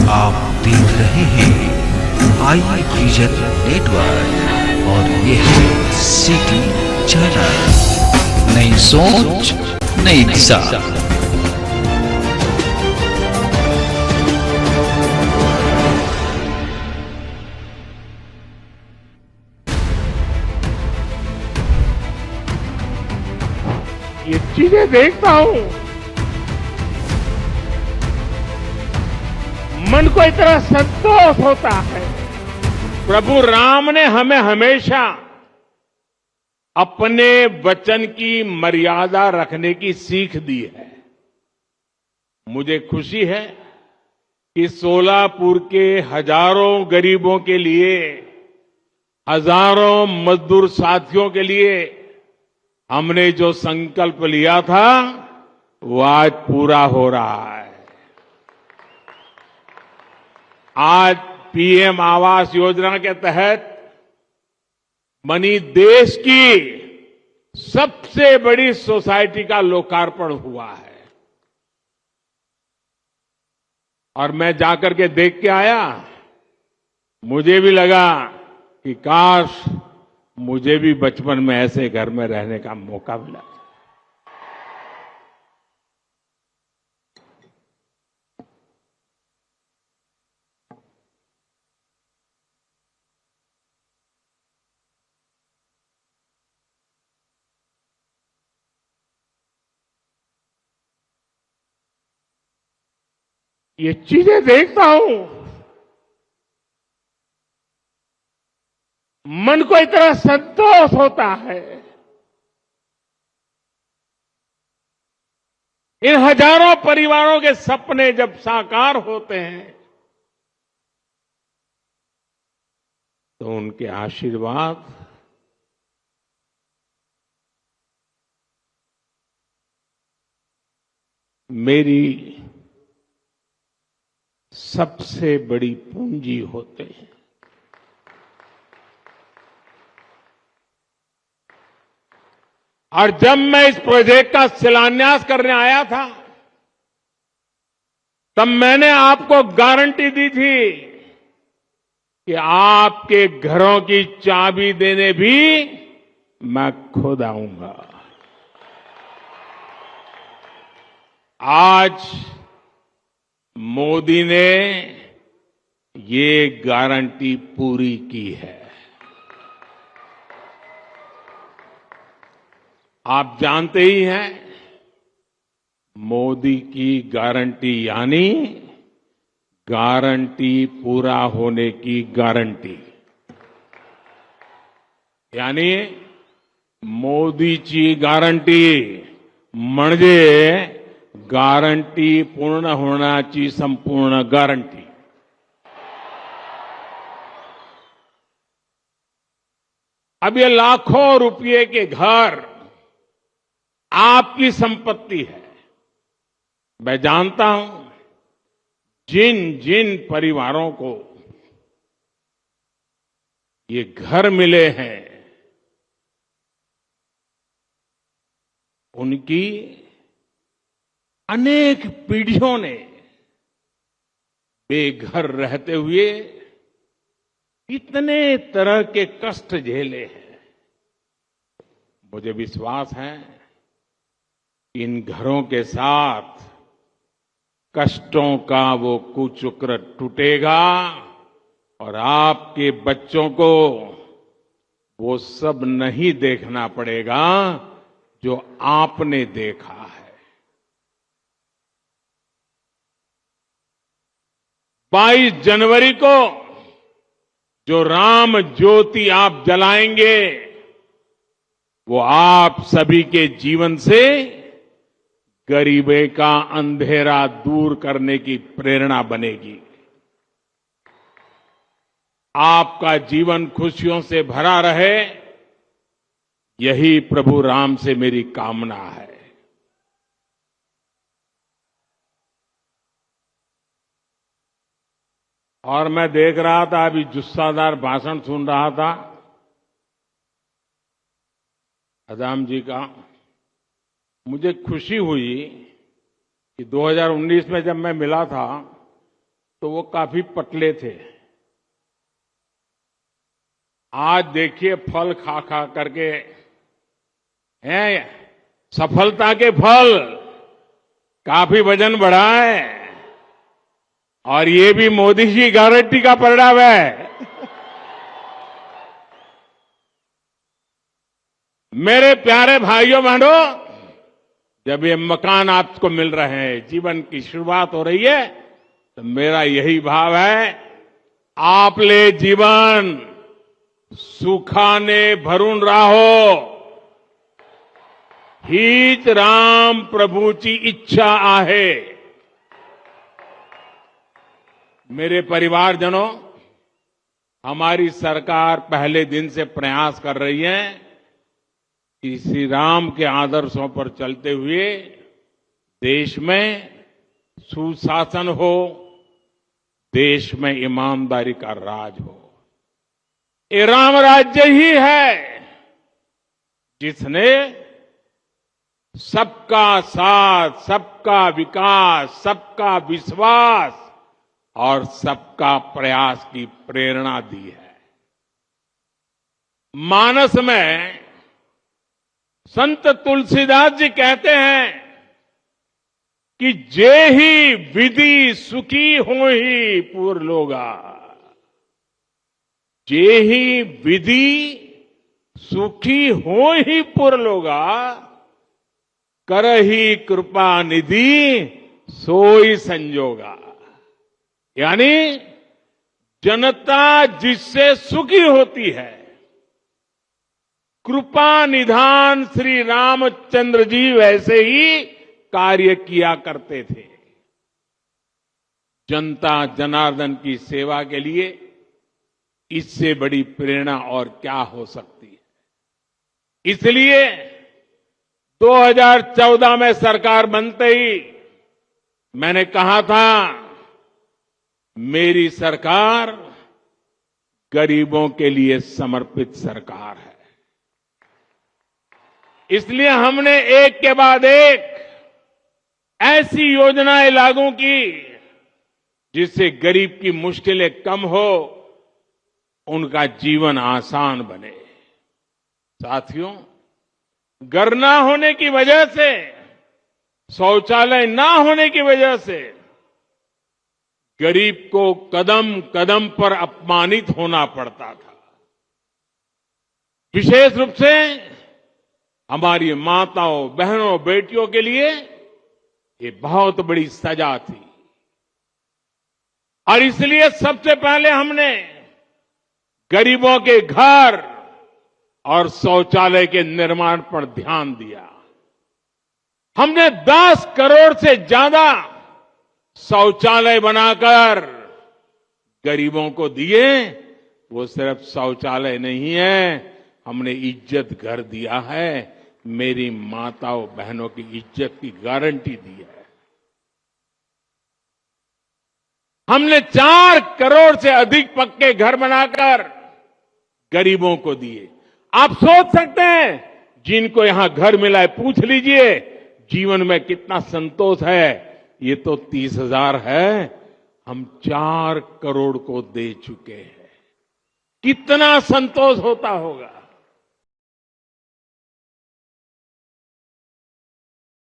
आप देख रहे हैं आई विजन नेटवर्क और ये है सिटी चैनल। नई सोच नई दिशा। ये चीजें देखता हूं, मन को इतना संतोष होता है। प्रभु राम ने हमें हमेशा अपने वचन की मर्यादा रखने की सीख दी है। मुझे खुशी है कि सोलापुर के हजारों गरीबों के लिए, हजारों मजदूर साथियों के लिए हमने जो संकल्प लिया था वो आज पूरा हो रहा है। आज पीएम आवास योजना के तहत बनी देश की सबसे बड़ी सोसाइटी का लोकार्पण हुआ है। और मैं जाकर के देख के आया, मुझे भी लगा कि काश मुझे भी बचपन में ऐसे घर में रहने का मौका मिला। ये चीजें देखता हूं, मन को इतना संतोष होता है। इन हजारों परिवारों के सपने जब साकार होते हैं तो उनके आशीर्वाद मेरी सबसे बड़ी पूंजी होते हैं। और जब मैं इस प्रोजेक्ट का शिलान्यास करने आया था, तब मैंने आपको गारंटी दी थी कि आपके घरों की चाबी देने भी मैं खुद आऊंगा। आज मोदी ने ये गारंटी पूरी की है। आप जानते ही हैं, मोदी की गारंटी यानी गारंटी पूरा होने की गारंटी। यानी मोदीची गारंटी म्हणजे गारंटी पूर्ण होण्याची संपूर्ण गारंटी। अब ये लाखों रुपए के घर आपकी संपत्ति है। मैं जानता हूं जिन जिन परिवारों को ये घर मिले हैं, उनकी अनेक पीढ़ियों ने बेघर रहते हुए इतने तरह के कष्ट झेले हैं। मुझे विश्वास है इन घरों के साथ कष्टों का वो कुचक्र टूटेगा और आपके बच्चों को वो सब नहीं देखना पड़ेगा जो आपने देखा है। 22 जनवरी को जो राम ज्योति आप जलाएंगे, वो आप सभी के जीवन से गरीबी का अंधेरा दूर करने की प्रेरणा बनेगी। आपका जीवन खुशियों से भरा रहे, यही प्रभु राम से मेरी कामना है। और मैं देख रहा था, अभी जुस्सादार भाषण सुन रहा था अदाम जी का। मुझे खुशी हुई कि 2019 में जब मैं मिला था तो वो काफी पतले थे। आज देखिए फल खा खा करके हैं, सफलता के फल, काफी वजन बढ़ा है। और ये भी मोदी जी गारंटी का परिणाम है। मेरे प्यारे भाइयों बहनों, जब ये मकान आपको मिल रहे हैं, जीवन की शुरुआत हो रही है, तो मेरा यही भाव है, आपले जीवन सुखाने भरून राहो, हीच राम प्रभूची इच्छा आहे। मेरे परिवारजनों, हमारी सरकार पहले दिन से प्रयास कर रही है कि श्री राम के आदर्शों पर चलते हुए देश में सुशासन हो, देश में ईमानदारी का राज हो। ये राम राज्य ही है जिसने सबका साथ, सबका विकास, सबका विश्वास और सबका प्रयास की प्रेरणा दी है। मानस में संत तुलसीदास जी कहते हैं कि जेहि विधि सुखी होहि पुर लोगा, जेहि विधि सुखी होहि पुर लोगा, करहि कृपा निधि सोई संजोगा। यानी जनता जिससे सुखी होती है, कृपा निधान श्री रामचंद्र जी वैसे ही कार्य किया करते थे। जनता जनार्दन की सेवा के लिए इससे बड़ी प्रेरणा और क्या हो सकती है। इसलिए 2014 में सरकार बनते ही मैंने कहा था, मेरी सरकार गरीबों के लिए समर्पित सरकार है। इसलिए हमने एक के बाद एक ऐसी योजनाएं लागू की जिससे गरीब की मुश्किलें कम हो, उनका जीवन आसान बने। साथियों, घर ना होने की वजह से, शौचालय ना होने की वजह से गरीब को कदम कदम पर अपमानित होना पड़ता था। विशेष रूप से हमारी माताओं, बहनों, बेटियों के लिए ये बहुत बड़ी सजा थी। और इसलिए सबसे पहले हमने गरीबों के घर और शौचालय के निर्माण पर ध्यान दिया। हमने 10 करोड़ से ज्यादा शौचालय बनाकर गरीबों को दिए। वो सिर्फ शौचालय नहीं है, हमने इज्जत घर दिया है, मेरी माताओं बहनों की इज्जत की गारंटी दी है। हमने 4 करोड़ से अधिक पक्के घर बनाकर गरीबों को दिए। आप सोच सकते हैं, जिनको यहां घर मिला है, पूछ लीजिए जीवन में कितना संतोष है। ये तो 30,000 है, हम 4 करोड़ को दे चुके हैं। कितना संतोष होता होगा।